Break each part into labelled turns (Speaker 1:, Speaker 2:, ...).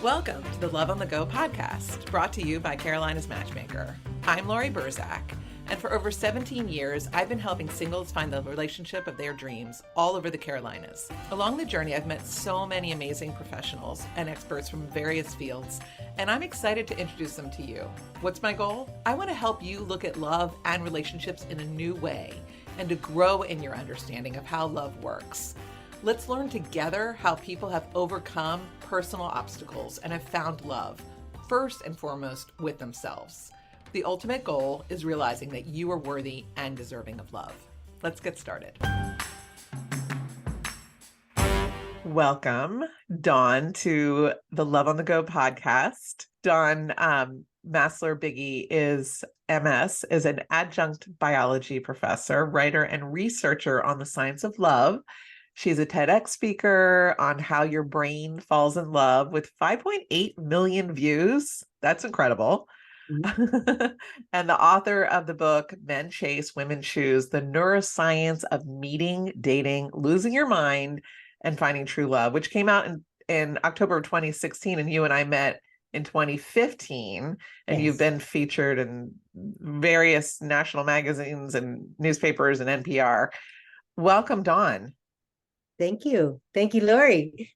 Speaker 1: Welcome to the Love on the Go podcast, brought to you by Carolina's Matchmaker. I'm Lori Burzak, and for over 17 years, I've been helping singles find the relationship of their dreams all over the Carolinas. Along the journey, I've met so many amazing professionals and experts from various fields, and I'm excited to introduce them to you. What's my goal? I want to help you look at love and relationships in a new way and to grow in your understanding of how love works. Let's learn together how people have overcome personal obstacles and have found love, first and foremost with themselves. The ultimate goal is realizing that you are worthy and deserving of love. Let's get started. Welcome, Dawn, to the Love on the Go podcast. Dawn Maslar-Biggie MS is an adjunct biology professor, writer, and researcher on the science of love. She's a TEDx speaker on how your brain falls in love with 5.8 million views. That's incredible. Mm-hmm. And the author of the book, Men Chase, Women Choose, The Neuroscience of Meeting, Dating, Losing Your Mind, and Finding True Love, which came out in October of 2016. And you and I met in 2015. And
Speaker 2: Yes.
Speaker 1: You've been featured in various national magazines and newspapers and NPR. Welcome, Dawn.
Speaker 2: Thank you. Thank you, Lori.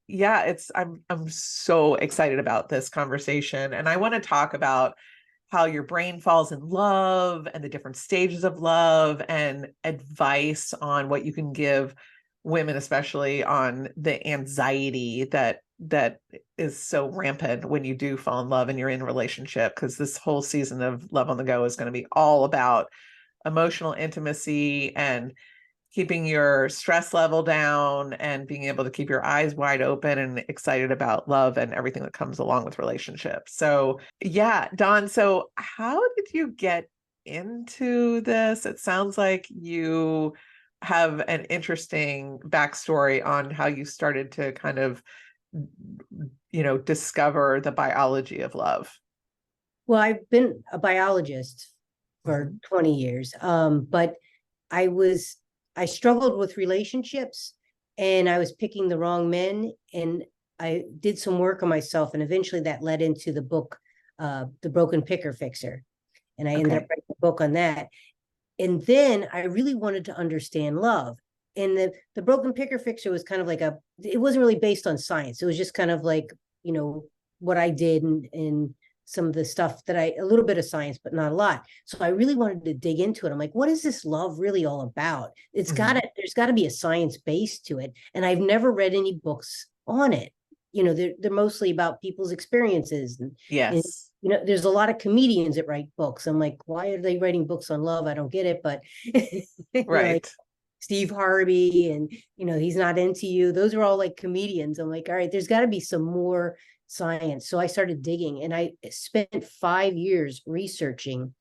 Speaker 1: Yeah, I'm so excited about this conversation. And I want to talk about how your brain falls in love and the different stages of love and advice on what you can give women, especially on the anxiety that is so rampant when you do fall in love and you're in a relationship, because this whole season of Love on the Go is going to be all about emotional intimacy and keeping your stress level down and being able to keep your eyes wide open and excited about love and everything that comes along with relationships. So yeah, Dawn, so how did you get into this? It sounds like you have an interesting backstory on how you started to kind of, discover the biology of love.
Speaker 2: Well, I've been a biologist for 20 years, but I struggled with relationships and I was picking the wrong men, and I did some work on myself, and eventually that led into the book, The Broken Picker Fixer. And I ended up writing a book on that. And then I really wanted to understand love. And the Broken Picker Fixer was kind of like it wasn't really based on science. It was just kind of like, what I did and some of the stuff a little bit of science, but not a lot. So I really wanted to dig into it. I'm like, what is this love really all about? There's gotta be a science base to it. And I've never read any books on it. They're mostly about people's experiences.
Speaker 1: Yes.
Speaker 2: And, there's a lot of comedians that write books. I'm like, why are they writing books on love? I don't get it. But
Speaker 1: right.
Speaker 2: Like Steve Harvey and, he's not into you. Those are all like comedians. I'm like, all right, there's gotta be some more science. So I started digging, and I spent 5 years researching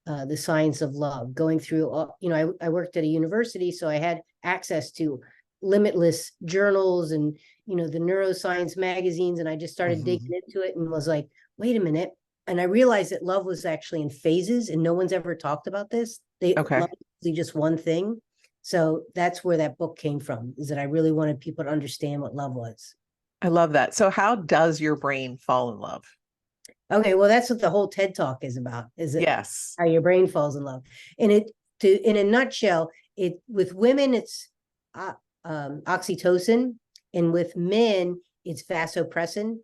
Speaker 2: the science of love, going through, I worked at a university, so I had access to limitless journals and, the neuroscience magazines. And I just started digging into it and was like, wait a minute. And I realized that love was actually in phases, and no one's ever talked about this. Love is just one thing. So that's where that book came from, is that I really wanted people to understand what love was.
Speaker 1: I love that. So how does your brain fall in love? Okay,
Speaker 2: well, that's what the whole TED Talk is about, is it?
Speaker 1: Yes.
Speaker 2: How your brain falls in love. And in a nutshell, with women, it's oxytocin, and with men, it's vasopressin,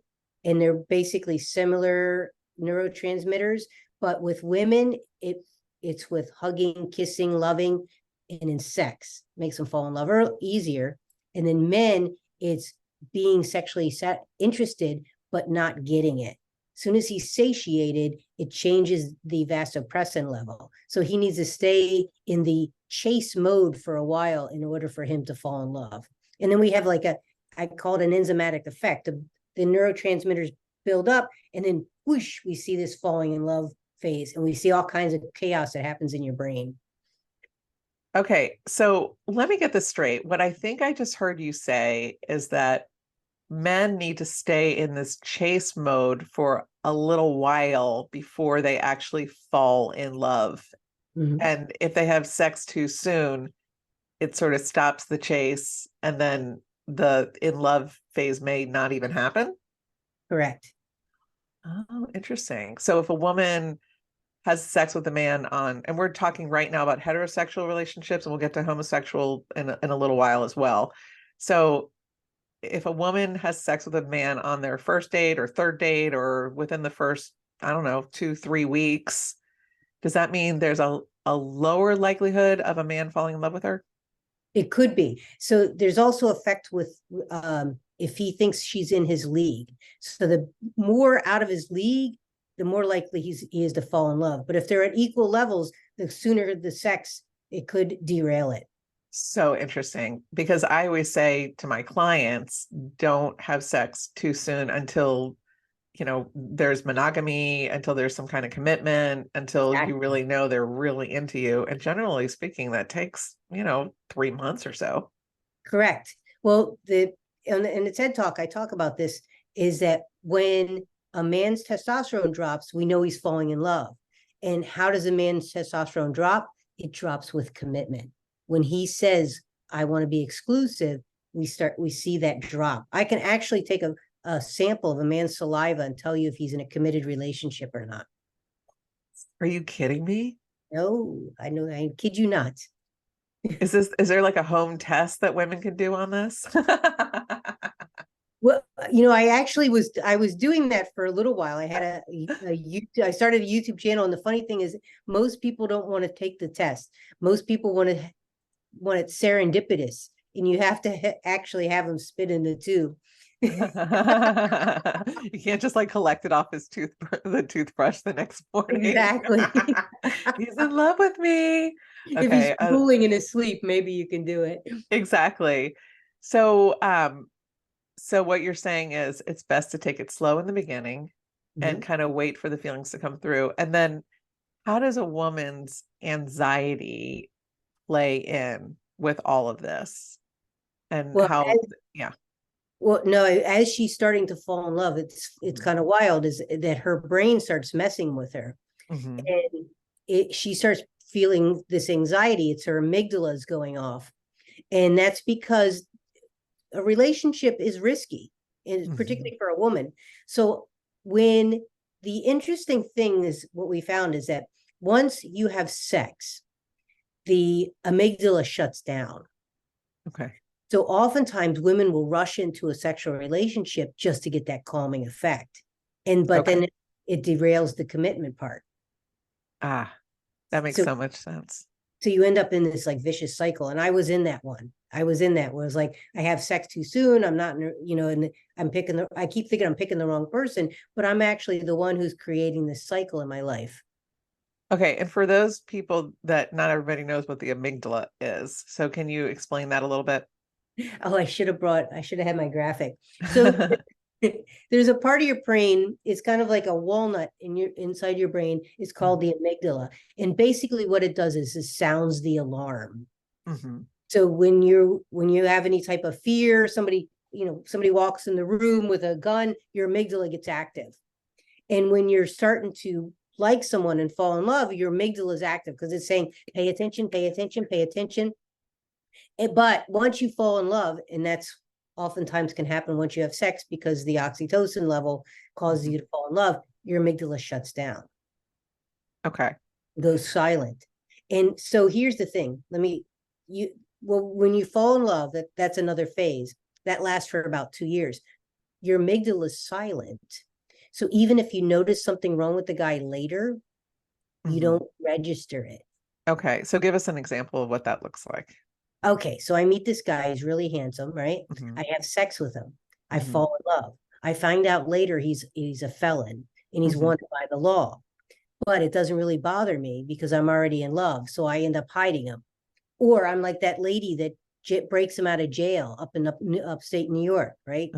Speaker 2: and they're basically similar neurotransmitters. But with women, it's with hugging, kissing, loving, and in sex makes them fall in love easier. And then men, it's being sexually interested, but not getting it. As soon as he's satiated, it changes the vasopressin level. So he needs to stay in the chase mode for a while in order for him to fall in love. And then we have I call it an enzymatic effect. The neurotransmitters build up, and then whoosh, we see this falling in love phase, and we see all kinds of chaos that happens in your brain.
Speaker 1: Okay, so let me get this straight. What I think I just heard you say is that men need to stay in this chase mode for a little while before they actually fall in love. And if they have sex too soon, it sort of stops the chase, and then the in love phase may not even happen.
Speaker 2: Correct.
Speaker 1: Oh, interesting. So if a woman has sex with a man and we're talking right now about heterosexual relationships, and we'll get to homosexual in a little while as well. So if a woman has sex with a man on their first date or third date or within the first, I don't know, 2-3 weeks, does that mean there's a lower likelihood of a man falling in love with her?
Speaker 2: It could be. So there's also effect with if he thinks she's in his league. So the more out of his league, the more likely he is to fall in love. But if they're at equal levels, the sooner the sex, it could derail it.
Speaker 1: So interesting, because I always say to my clients, don't have sex too soon until, there's monogamy, until there's some kind of commitment, until you really know they're really into you. And generally speaking, that takes, 3 months or so.
Speaker 2: Correct. Well, in the TED Talk, I talk about this, is that when a man's testosterone drops, we know he's falling in love. And how does a man's testosterone drop? It drops with commitment. When he says, I want to be exclusive, we see that drop. I can actually take a sample of a man's saliva and tell you if he's in a committed relationship or not.
Speaker 1: Are you kidding me?
Speaker 2: No, I kid you not.
Speaker 1: Is there like a home test that women can do on this?
Speaker 2: Well, I was doing that for a little while. I had I started a YouTube channel, and the funny thing is, most people don't want to take the test. Most people want it serendipitous, and you have to actually have them spit in the tube.
Speaker 1: You can't just like collect it off his the toothbrush the next morning.
Speaker 2: Exactly.
Speaker 1: He's in love with me.
Speaker 2: Okay, if he's drooling in his sleep, maybe you can do it.
Speaker 1: Exactly. So, so what you're saying is it's best to take it slow in the beginning and kind of wait for the feelings to come through. And then how does a woman's anxiety play in with all of this? And yeah.
Speaker 2: Well, no, as she's starting to fall in love, it's kind of wild, is that her brain starts messing with her. And she starts feeling this anxiety. It's her amygdala is going off. And that's because a relationship is risky, and particularly for a woman. So when the interesting thing is, what we found is that once you have sex, the amygdala shuts down.
Speaker 1: Okay.
Speaker 2: So oftentimes women will rush into a sexual relationship just to get that calming effect. But then it derails the commitment part.
Speaker 1: Ah, that makes so much sense.
Speaker 2: So you end up in this like vicious cycle. And I was in that one. I was in that where it's like, I have sex too soon. I'm not, and I keep thinking I'm picking the wrong person, but I'm actually the one who's creating this cycle in my life.
Speaker 1: Okay. And for those people that not everybody knows what the amygdala is. So can you explain that a little bit?
Speaker 2: Oh, I should have had my graphic. So there's a part of your brain, it's kind of like a walnut inside your brain. It's called the amygdala. And basically what it does is it sounds the alarm. So when you have any type of fear, somebody walks in the room with a gun, your amygdala gets active. And when you're starting to like someone and fall in love, your amygdala is active because it's saying, pay attention, pay attention, pay attention. But once you fall in love, and that's oftentimes can happen once you have sex because the oxytocin level causes you to fall in love, your amygdala shuts down.
Speaker 1: Okay.
Speaker 2: Goes silent. And so here's the thing. When you fall in love, that's another phase. That lasts for about 2 years. Your amygdala is silent. So even if you notice something wrong with the guy later, you don't register it.
Speaker 1: Okay. So give us an example of what that looks like.
Speaker 2: Okay, so I meet this guy, he's really handsome, right? I have sex with him. I fall in love. I find out later he's a felon and he's wanted by the law. But it doesn't really bother me because I'm already in love. So I end up hiding him. Or I'm like that lady that breaks him out of jail up in upstate New York, right?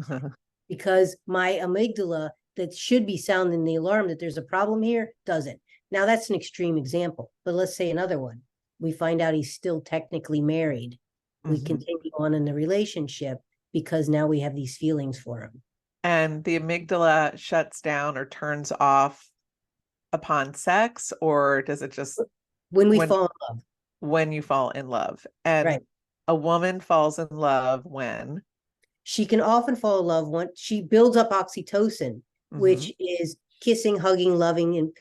Speaker 2: Because my amygdala that should be sounding the alarm that there's a problem here doesn't. Now that's an extreme example, but let's say another one. We find out he's still technically married. We continue on in the relationship because now we have these feelings for him. And
Speaker 1: the amygdala shuts down or turns off upon sex, or does it just
Speaker 2: when we fall in love?
Speaker 1: When you fall in love. And a woman falls in love when?
Speaker 2: She can often fall in love when she builds up oxytocin which is kissing, hugging, loving, and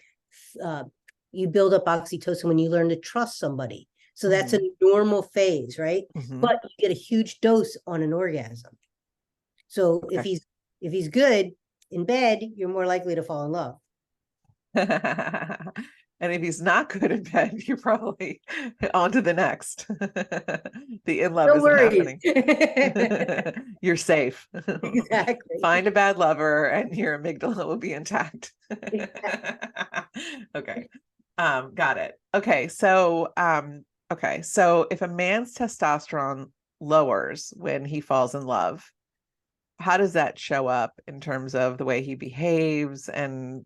Speaker 2: you build up oxytocin when you learn to trust somebody. So that's a normal phase, right? But you get a huge dose on an orgasm. So if he's good in bed, you're more likely to fall in love.
Speaker 1: And if he's not good in bed, you're probably on to the next. The in love isn't happening. You're safe.
Speaker 2: Exactly.
Speaker 1: Find a bad lover and your amygdala will be intact. Okay. Got it. Okay. So if a man's testosterone lowers when he falls in love, how does that show up in terms of the way he behaves and,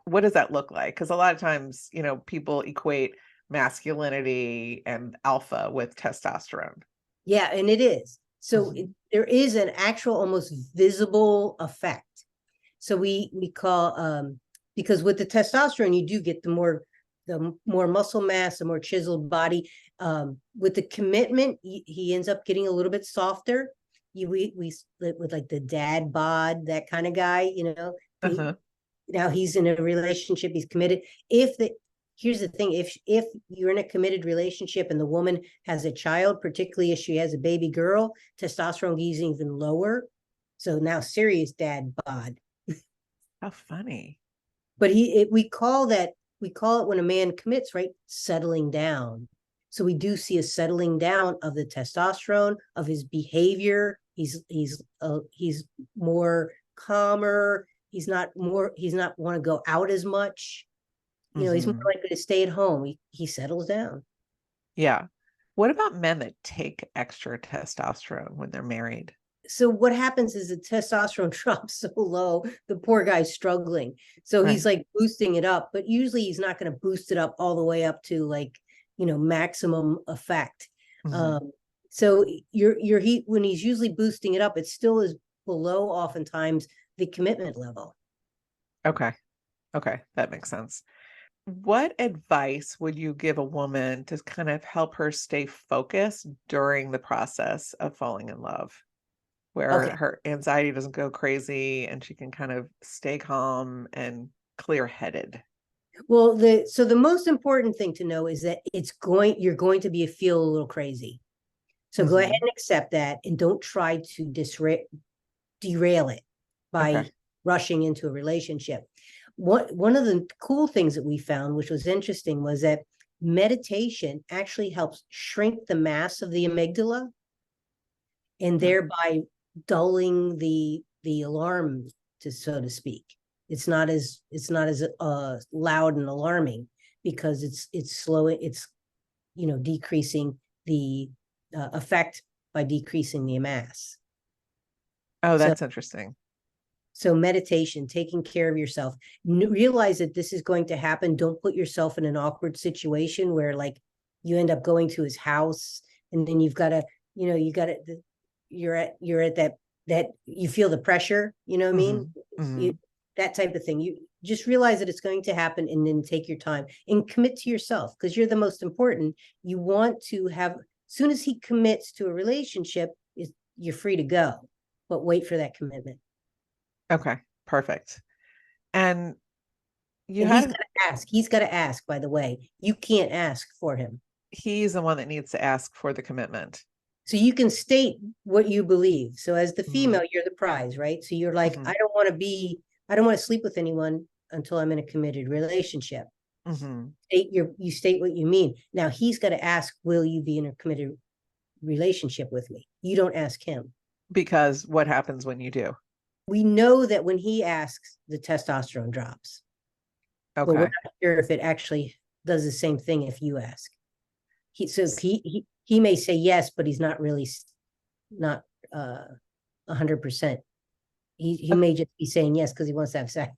Speaker 1: what does that look like? Because a lot of times, people equate masculinity and alpha with testosterone.
Speaker 2: Yeah, and it is. So there is an actual almost visible effect. So we call because with the testosterone, you do get the more muscle mass, the more chiseled body. With the commitment, he ends up getting a little bit softer. We split with like the dad bod, that kind of guy, now he's in a relationship, he's committed. Here's the thing, if you're in a committed relationship and the woman has a child, particularly if she has a baby girl, testosterone is even lower. So now serious dad bod.
Speaker 1: How funny.
Speaker 2: But we call it when a man commits, right, settling down. So we do see a settling down of the testosterone, of his behavior. He's more calmer. He's not want to go out as much. He's more likely to stay at home. He settles down.
Speaker 1: Yeah. What about men that take extra testosterone when they're married?
Speaker 2: So what happens is the testosterone drops so low, the poor guy's struggling. So he's like boosting it up, but usually he's not going to boost it up all the way up to maximum effect. So when he's usually boosting it up, it still is below oftentimes the commitment level.
Speaker 1: Okay, that makes sense. What advice would you give a woman to kind of help her stay focused during the process of falling in love, where her anxiety doesn't go crazy and she can kind of stay calm and clear-headed?
Speaker 2: Well, the most important thing to know is that you're going to feel a little crazy. So go ahead and accept that, and don't try to derail it by rushing into a relationship. One of the cool things that we found, which was interesting, was that meditation actually helps shrink the mass of the amygdala and thereby dulling the alarm, so to speak. It's not as loud and alarming because it's slow. It's decreasing the effect by decreasing the mass.
Speaker 1: Oh, that's interesting.
Speaker 2: So meditation, taking care of yourself, realize that this is going to happen. Don't put yourself in an awkward situation where you end up going to his house and then you've got to, you're at that you feel the pressure, you know what I mean? That type of thing. You just realize that it's going to happen and then take your time and commit to yourself because you're the most important. You want to have, as soon as he commits to a relationship, you're free to go, but wait for that commitment.
Speaker 1: Okay, perfect. And
Speaker 2: he's got to ask, by the way. You can't ask for him.
Speaker 1: He's the one that needs to ask for the commitment.
Speaker 2: So you can state what you believe. So as the female, you're the prize, right? So you're like, I don't want to sleep with anyone until I'm in a committed relationship. You state what you mean. Now he's got to ask, will you be in a committed relationship with me? You don't ask him.
Speaker 1: Because what happens when you do?
Speaker 2: We know that when he asks, the testosterone drops. Okay. But we're not sure if it actually does the same thing if you ask. He may say yes, but he's not really 100%. He may just be saying yes because he wants to have sex.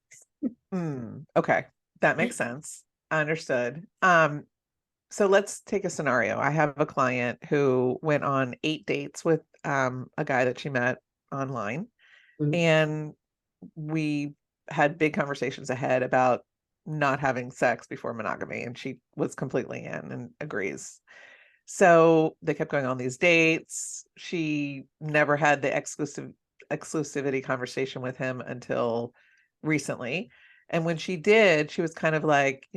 Speaker 1: Okay, that makes sense. Understood. So let's take a scenario. I have a client who went on 8 dates with a guy that she met online. And we had big conversations ahead about not having sex before monogamy, and she was completely in and agrees. So they kept going on these dates. She never had the exclusivity conversation with him until recently. And when she did, she was kind of like,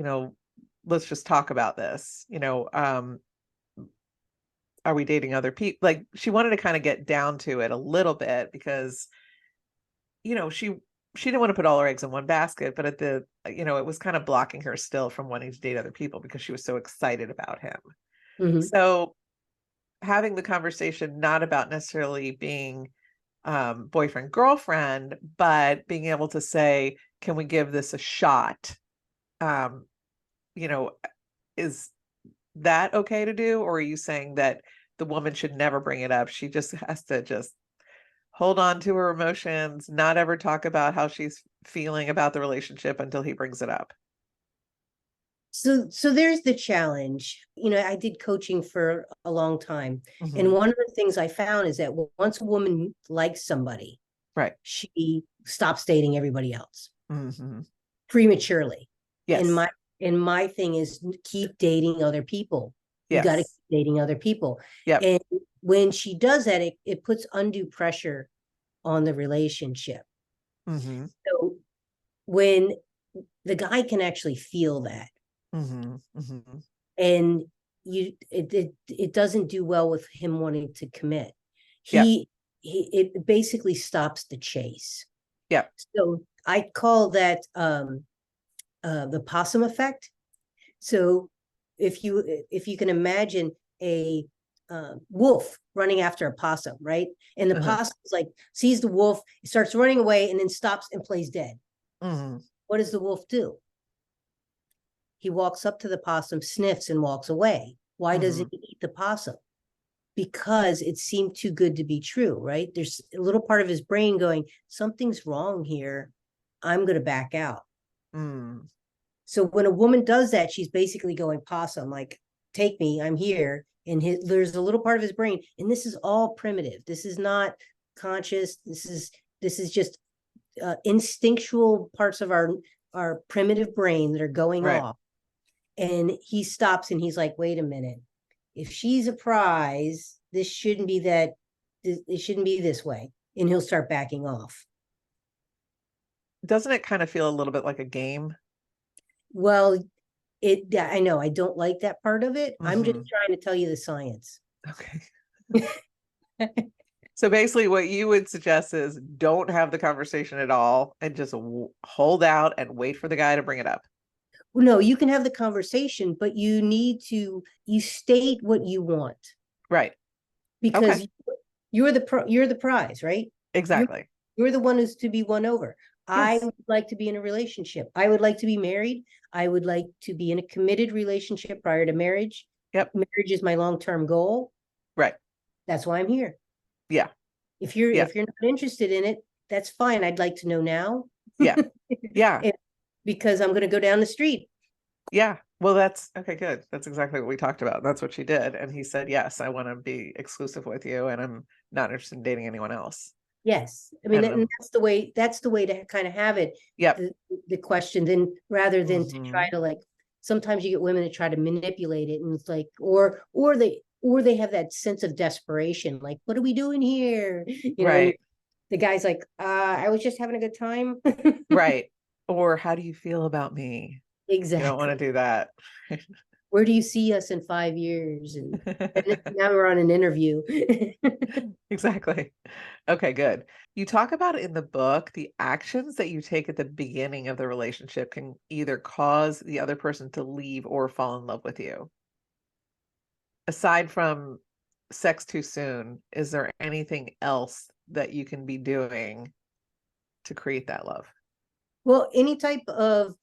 Speaker 1: let's just talk about this. Are we dating other people? Like, she wanted to kind of get down to it a little bit because, she didn't want to put all her eggs in one basket, but it was kind of blocking her still from wanting to date other people because she was so excited about him.
Speaker 2: Mhm.
Speaker 1: So having the conversation, not about necessarily being boyfriend, girlfriend, but being able to say, can we give this a shot? Is that okay to do? Or are you saying that the woman should never bring it up? She just has to just hold on to her emotions, not ever talk about how she's feeling about the relationship until he brings it up.
Speaker 2: So there's the challenge. I did coaching for a long time. And
Speaker 1: Mhm.
Speaker 2: one of the things I found is that once a woman likes somebody,
Speaker 1: Right.
Speaker 2: she stops dating everybody else
Speaker 1: Mhm.
Speaker 2: prematurely. And
Speaker 1: Yes.
Speaker 2: my thing is keep dating other people. You got to
Speaker 1: Yes.
Speaker 2: keep dating other people.
Speaker 1: Yep.
Speaker 2: And when she does that, it puts undue pressure on the relationship.
Speaker 1: Mhm.
Speaker 2: So when the guy can actually feel that,
Speaker 1: Mhm. Mhm.
Speaker 2: and it doesn't do well with him wanting to commit.
Speaker 1: Yep.
Speaker 2: It basically stops the chase.
Speaker 1: Yep.
Speaker 2: So I call that the possum effect. So if you can imagine a wolf running after a possum, right? And the
Speaker 1: Uh-huh.
Speaker 2: possum like sees the wolf, starts running away, and then stops and plays dead.
Speaker 1: Mhm.
Speaker 2: What does the wolf do? He walks up to the possum, sniffs, and walks away. Why doesn't
Speaker 1: Mhm.
Speaker 2: he eat the possum? Because it seemed too good to be true, right? There's a little part of his brain going, something's wrong here. I'm going to back out.
Speaker 1: Mm.
Speaker 2: So when a woman does that, she's basically going possum, like, take me, I'm here. And there's a little part of his brain, and this is all primitive. This is not conscious. This is just instinctual parts of our primitive brain that are going
Speaker 1: Right.
Speaker 2: off. And he stops and he's like, wait a minute. If she's a prize, this shouldn't be that, it shouldn't be this way. And he'll start backing off.
Speaker 1: Doesn't it kind of feel a little bit like a game?
Speaker 2: Well, I know I don't like that part of it. I'm just
Speaker 1: Mhm.
Speaker 2: trying to tell you the science.
Speaker 1: Okay. So basically what you would suggest is don't have the conversation at all and just hold out and wait for the guy to bring it up.
Speaker 2: No, you can have the conversation, but you state what you want,
Speaker 1: Right. Okay.
Speaker 2: because you're the prize, right? You're
Speaker 1: Exactly.
Speaker 2: you're the one who's to be won over. I
Speaker 1: Yes.
Speaker 2: would like to be in a relationship. I would like to be married. I would like to be in a committed relationship prior to marriage.
Speaker 1: Yep.
Speaker 2: Marriage is my long-term goal.
Speaker 1: Right.
Speaker 2: That's why I'm here.
Speaker 1: Yeah. Yeah.
Speaker 2: If you're not interested in it, that's fine. I'd like to know now.
Speaker 1: Yeah. Yeah.
Speaker 2: Because I'm going to go down the street.
Speaker 1: Yeah. Well, that's okay. Good. That's exactly what we talked about. That's what she did. And he said, yes, I want to be exclusive with you and I'm not interested in dating anyone else.
Speaker 2: Yes. I mean,
Speaker 1: And
Speaker 2: and that's the way to kind of have it.
Speaker 1: yep.
Speaker 2: The question, then, rather than to try
Speaker 1: Mhm.
Speaker 2: to, like, sometimes you get women to try to manipulate it, and it's like, or they have that sense of desperation, like, what are we doing here? And
Speaker 1: Right.
Speaker 2: the guy's like, I was just having a good time.
Speaker 1: Right. Or how do you feel about me? You don't want
Speaker 2: Exactly.
Speaker 1: to do that.
Speaker 2: Where do you see us in 5 years? And now we're on an interview.
Speaker 1: Exactly. Okay, good. You talk about in the book, the actions that you take at the beginning of the relationship can either cause the other person to leave or fall in love with you. Aside from sex too soon, is there anything else that you can be doing to create that love?
Speaker 2: Well, any type of,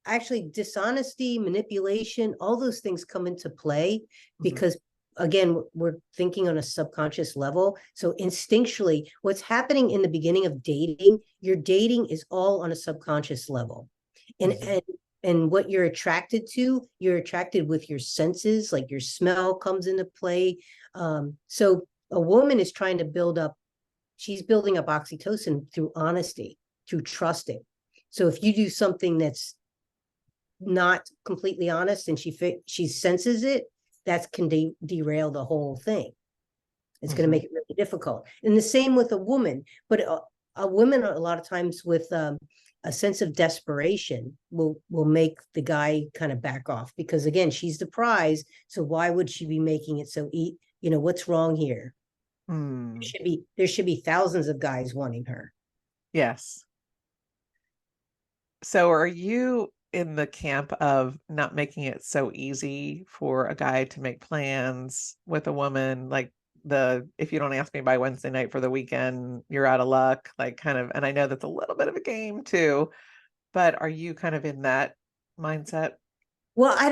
Speaker 2: actually, dishonesty, manipulation, all those things come into play,
Speaker 1: Mhm.
Speaker 2: because again, we're thinking on a subconscious level. So instinctually, what's happening in the beginning of dating, your dating is all on a subconscious level. And
Speaker 1: Mhm.
Speaker 2: what you're attracted with your senses, like your smell comes into play. So a woman is trying to she's building up oxytocin through honesty, through trusting. So if you do something that's not completely honest and she senses it, that can derail the whole thing. It's going to
Speaker 1: Mhm.
Speaker 2: make it really difficult. And the same with a woman, but a woman a lot of times with a sense of desperation will make the guy kind of back off, because again, she's the prize. So why would she be making it so what's wrong here? There should be thousands of guys wanting her.
Speaker 1: Yes. So are you in the camp of not making it so easy for a guy to make plans with a woman? Like if you don't ask me by Wednesday night for the weekend, you're out of luck, like kind of, and I know that's a little bit of a game too, but are you kind of in that mindset?
Speaker 2: Well, I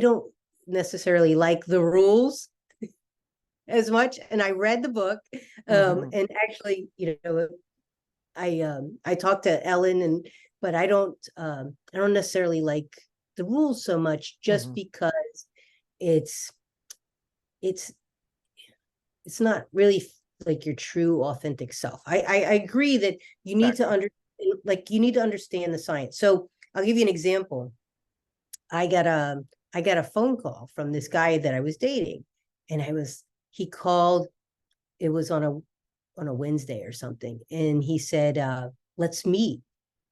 Speaker 2: don't necessarily like the rules as much. And I read the book. And actually, I talked to Ellen, but I don't necessarily like the rules so much, just because it's not really like your true authentic self. I agree that you need to understand the science. So I'll give you an example. I got a phone call from this guy that I was dating, and he called. It was on a Wednesday or something, and he said, let's meet.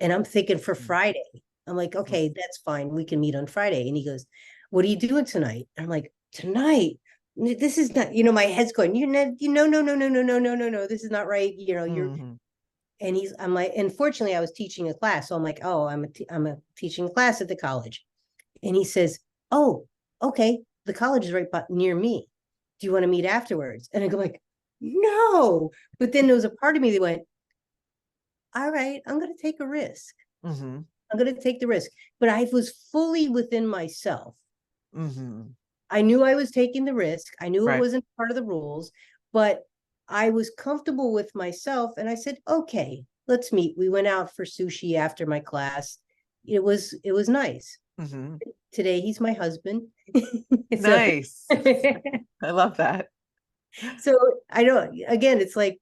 Speaker 2: And I'm thinking for Friday. I'm like, okay, that's fine, we can meet on Friday. And he goes, what are you doing tonight? I'm like, tonight? This is not, my head's going, no, this is not right. You're and I'm like, unfortunately I was teaching a class, so I'm like, oh, I'm teaching a class at the college. And he says, oh, okay, the college is right near me, do you want to meet afterwards? And I go like, no. But then there was a part of me that went, all right, I'm going to take a risk. I'm going to take the risk. But I was fully within myself. I knew I was taking the risk. I knew it wasn't part of the rules, but I was comfortable with myself. And I said, okay, let's meet. We went out for sushi after my class. It was nice. Today, he's my husband.
Speaker 1: Nice. I love that.
Speaker 2: So again, it's like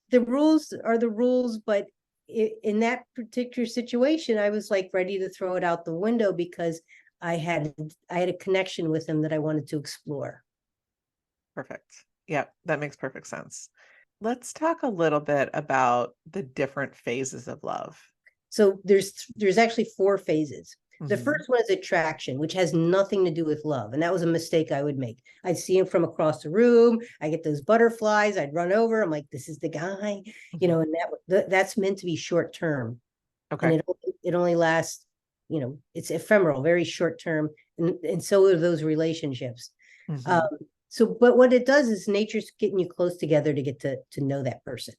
Speaker 2: the rules are the rules, but in that particular situation, I was like ready to throw it out the window, because I had a connection with him that I wanted to explore.
Speaker 1: Perfect. Yeah, that makes perfect sense. Let's talk a little bit about the different phases of love.
Speaker 2: So there's actually 4 phases. The first one is attraction, which has nothing to do with love. And that was a mistake I would make. I'd see him from across the room. I get those butterflies. I'd run over. I'm like, this is the guy, and that's meant to be short term.
Speaker 1: Okay.
Speaker 2: And it only lasts, it's ephemeral, very short term. And so are those relationships. But what it does is nature's getting you close together to get to know that person.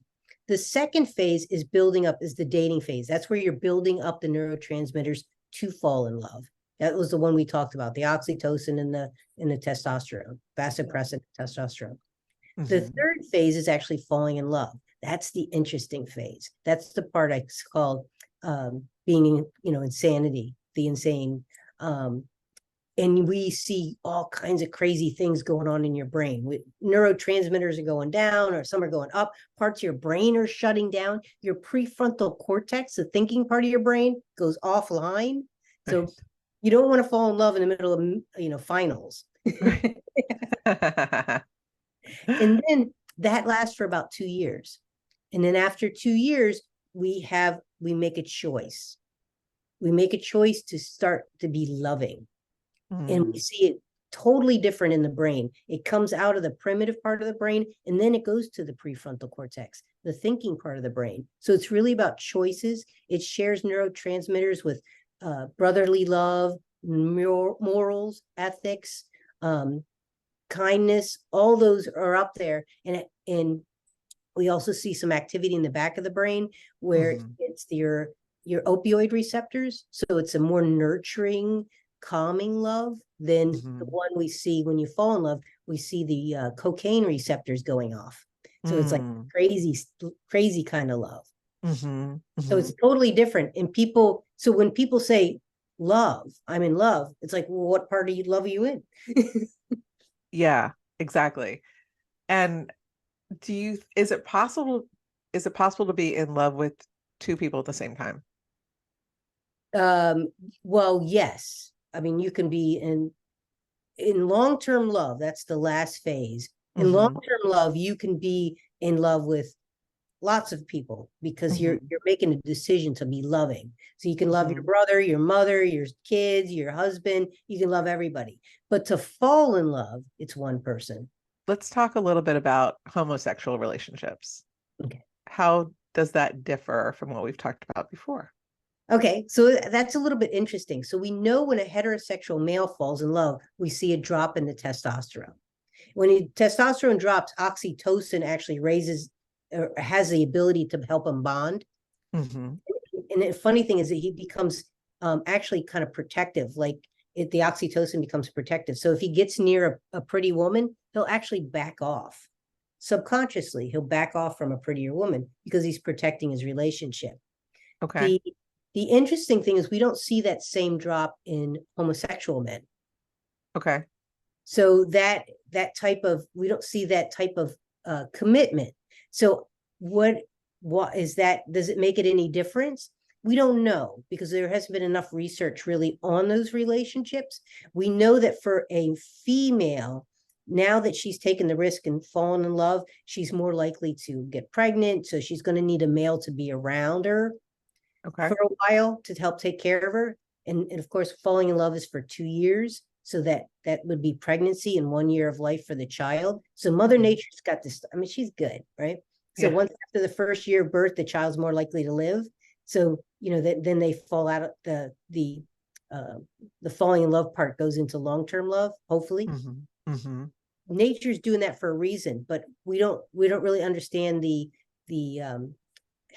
Speaker 2: The second phase is the dating phase. That's where you're building up the neurotransmitters to fall in love. That was the one we talked about, the oxytocin and the testosterone, vasopressin, testosterone. The third phase is actually falling in love. That's the interesting phase. That's the part I call being, insanity, the insane. And we see all kinds of crazy things going on in your brain. Neurotransmitters are going down, or some are going up. Parts of your brain are shutting down. Your prefrontal cortex, the thinking part of your brain, goes offline. So you don't want to fall in love in the middle of, finals. And then that lasts for about 2 years. And then after 2 years, we make a choice. We make a choice to start to be loving. And we see it totally different in the brain. It comes out of the primitive part of the brain, and then it goes to the prefrontal cortex, the thinking part of the brain. So it's really about choices. It shares neurotransmitters with brotherly love, morals, ethics, kindness. All those are up there. And we also see some activity in the back of the brain where it's your opioid receptors. So it's a more nurturing, calming love than the one we see when you fall in love. We see the cocaine receptors going off. So it's like crazy kind of love. So it's totally different. And so when people say love, I'm in love, it's like, well, what part of love are you in?
Speaker 1: Yeah, exactly. And is it possible to be in love with 2 people at the same time?
Speaker 2: Well, yes. I mean, you can be in long-term love. That's the last phase. In long-term love, you can be in love with lots of people because you're making a decision to be loving. So you can love your brother, your mother, your kids, your husband. You can love everybody. But to fall in love, it's one person.
Speaker 1: Let's talk a little bit about homosexual relationships.
Speaker 2: Okay.
Speaker 1: How does that differ from what we've talked about before?
Speaker 2: Okay, so that's a little bit interesting. So we know when a heterosexual male falls in love, we see a drop in the testosterone. When testosterone drops, oxytocin actually raises or has the ability to help him bond. And the funny thing is that he becomes actually kind of protective, like the oxytocin becomes protective. So if he gets near a pretty woman, he'll actually back off. Subconsciously, he'll back off from a prettier woman because he's protecting his relationship.
Speaker 1: Okay.
Speaker 2: The interesting thing is we don't see that same drop in homosexual men.
Speaker 1: Okay.
Speaker 2: So we don't see that type of commitment. So what is that? Does it make it any difference? We don't know because there hasn't been enough research really on those relationships. We know that for a female, now that she's taken the risk and fallen in love, she's more likely to get pregnant. So she's going to need a male to be around her for a while to help take care of her. And of course, falling in love is for 2 years. So that would be pregnancy and 1 year of life for the child. So Mother Nature's got this. I mean, she's good, right? So once after the first year of birth, the child's more likely to live. So, then they fall out of the falling in love part goes into long-term love, hopefully. Nature's doing that for a reason, but we don't really understand the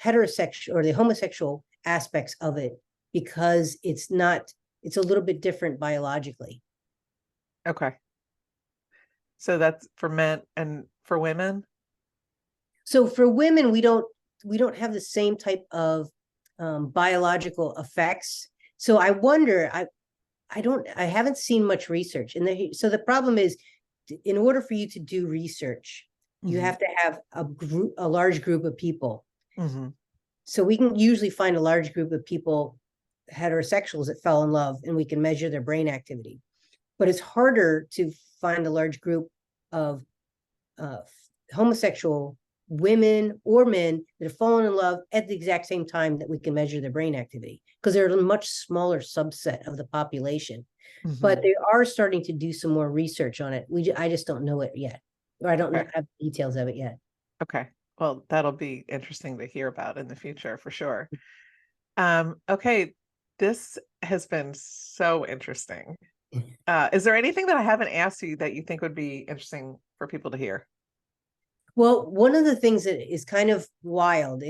Speaker 2: heterosexual or the homosexual aspects of it because it's a little bit different biologically.
Speaker 1: Okay. So that's for men and for women?
Speaker 2: So for women, we don't have the same type of biological effects. So I wonder, I haven't seen much research. So the problem is, in order for you to do research, you have to have a large group of people. So we can usually find a large group of people, heterosexuals that fell in love, and we can measure their brain activity. But it's harder to find a large group of homosexual women or men that have fallen in love at the exact same time that we can measure their brain activity because they're a much smaller subset of the population. But they are starting to do some more research on it. I just don't know it yet, or I don't have details of it yet.
Speaker 1: Okay. Well, that'll be interesting to hear about in the future for sure. Okay. This has been so interesting. Is there anything that I haven't asked you that you think would be interesting for people to hear?
Speaker 2: Well, one of the things that is kind of wild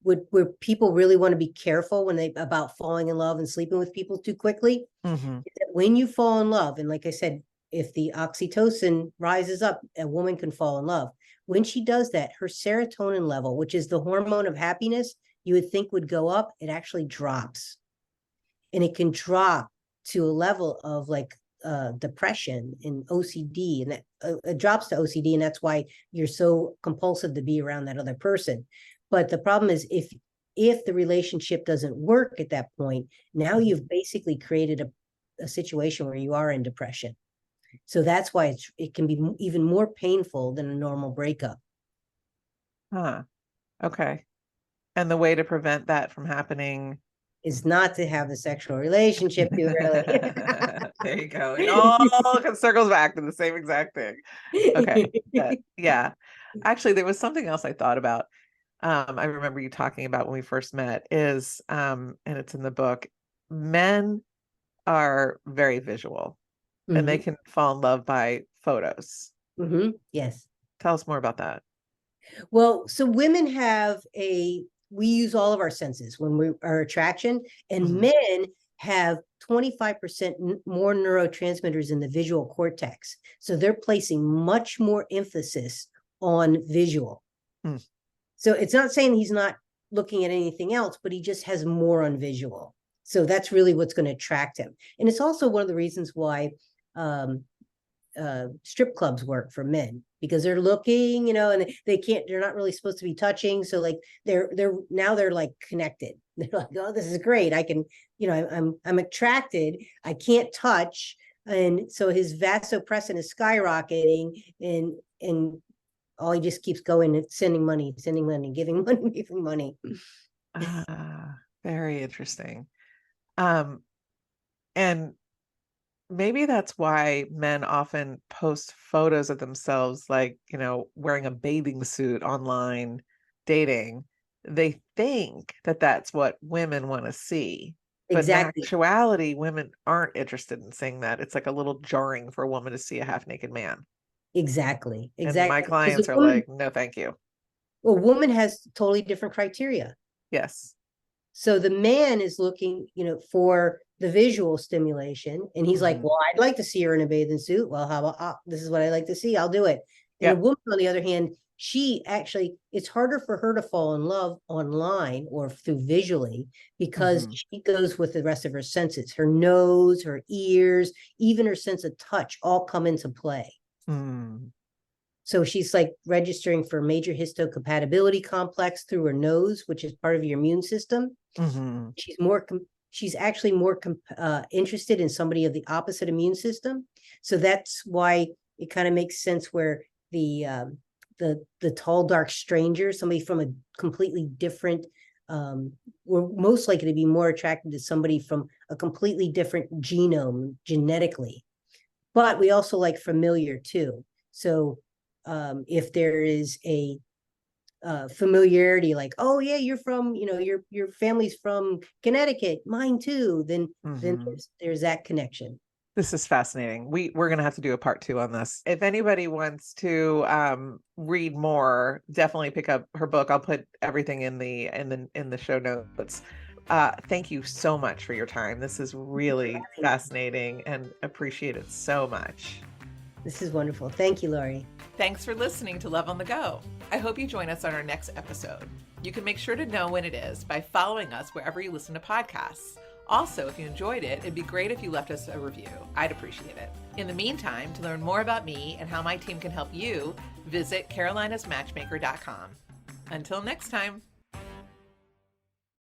Speaker 2: where people really want to be careful about falling in love and sleeping with people too quickly, is that when you fall in love, and like I said, if the oxytocin rises up, a woman can fall in love. When she does that, her serotonin level, which is the hormone of happiness, you would think would go up, it actually drops. And it can drop to a level of like depression and OCD, and that it drops to OCD, and that's why you're so compulsive to be around that other person. But the problem is if the relationship doesn't work at that point, now you've basically created a situation where you are in depression. So that's why it can be even more painful than a normal breakup.
Speaker 1: Okay. And the way to prevent that from happening
Speaker 2: is not to have a sexual relationship too early.
Speaker 1: There you go. It all circles back to the same exact thing. Okay. Yeah. Actually, there was something else I thought about. I remember you talking about when we first met is, and it's in the book, men are very visual and they can fall in love by photos.
Speaker 2: Yes.
Speaker 1: Tell us more about that.
Speaker 2: Well, so women we use all of our senses when our attraction, and men have 25% more neurotransmitters in the visual cortex. So they're placing much more emphasis on visual. So it's not saying he's not looking at anything else, but he just has more on visual. So that's really what's going to attract him. And it's also one of the reasons why strip clubs work for men, because they're looking, and they're not really supposed to be touching. So like they're like connected. They're like, oh, this is great. I can, I'm attracted. I can't touch, And so his vasopressin is skyrocketing, and all he just keeps going and sending money, giving money, giving money.
Speaker 1: Very interesting. And maybe that's why men often post photos of themselves, like, wearing a bathing suit online, dating. They think that that's what women want to see. But in
Speaker 2: Exactly.
Speaker 1: actuality, women aren't interested in seeing that. It's like a little jarring for a woman to see a half-naked man.
Speaker 2: Exactly.
Speaker 1: And my clients are like, no, thank you.
Speaker 2: A woman has totally different criteria.
Speaker 1: Yes.
Speaker 2: So the man is looking, for the visual stimulation, and he's like, well, I'd like to see her in a bathing suit. Well, how about, this is what I like to see. I'll do it. And a woman, on the other hand, it's harder for her to fall in love online or through visually, because she goes with the rest of her senses. Her nose, her ears, even her sense of touch all come into play. So she's like registering for major histocompatibility complex through her nose, which is part of your immune system. She's actually more interested in somebody of the opposite immune system. So that's why it kind of makes sense where the tall, dark stranger, somebody from a completely different, we're most likely to be more attracted to somebody from a completely different genome genetically. But we also like familiar too. So if there is a familiarity, like, oh yeah, you're from, your family's from Connecticut, mine too, then there's that connection.
Speaker 1: This is fascinating. We're going to have to do a part 2 on this. If anybody wants to read more, definitely pick up her book. I'll put everything in the show notes. Thank you so much for your time. This is really fascinating and appreciate it so much.
Speaker 2: This is wonderful. Thank you, Lori.
Speaker 1: Thanks for listening to Love on the Go. I hope you join us on our next episode. You can make sure to know when it is by following us wherever you listen to podcasts. Also, if you enjoyed it, it'd be great if you left us a review. I'd appreciate it. In the meantime, to learn more about me and how my team can help you, visit carolinasmatchmaker.com. Until next time.